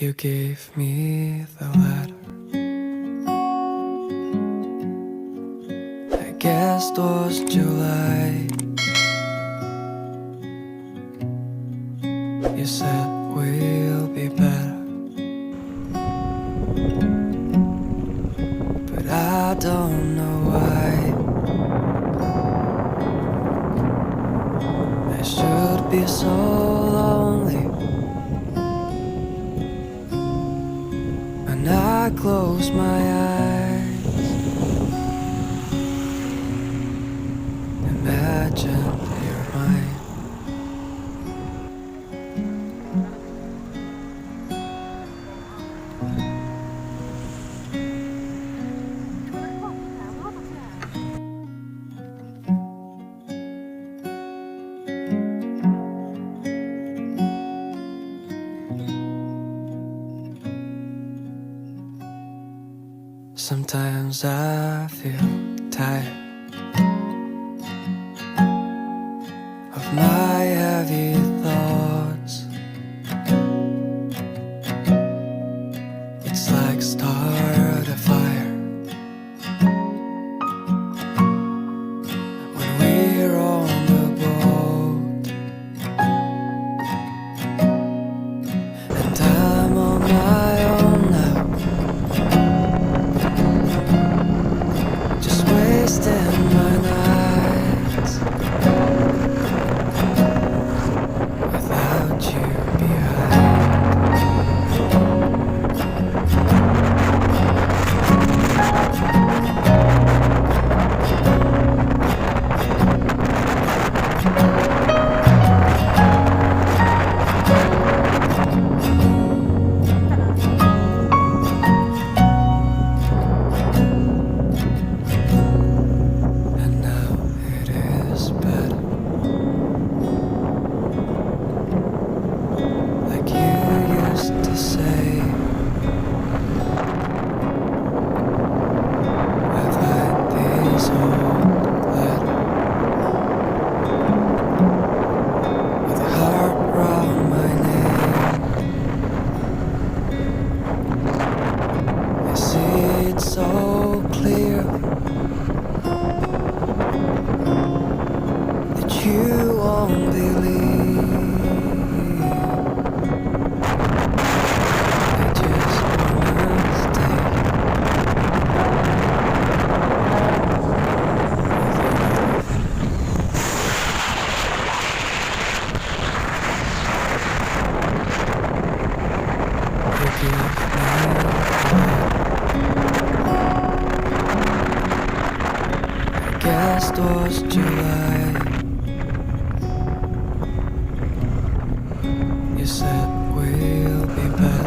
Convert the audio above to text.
You gave me the letter. I guess it was July. You said we'll be better, but I don't know why. I should be so lonely when I close my eyes. Imagine you're mine. Sometimes I feel tired of my heavy thoughts. It's like start a fire when we're on the boat, and I'm on my own now, just wasting my nights without you behind. And now it is better, like you used to say. I find these old letters with a heart around my name. I see it so clearly that you won't believe. I just wanna stay with you. You give me I guess it was July. You said we'll be better.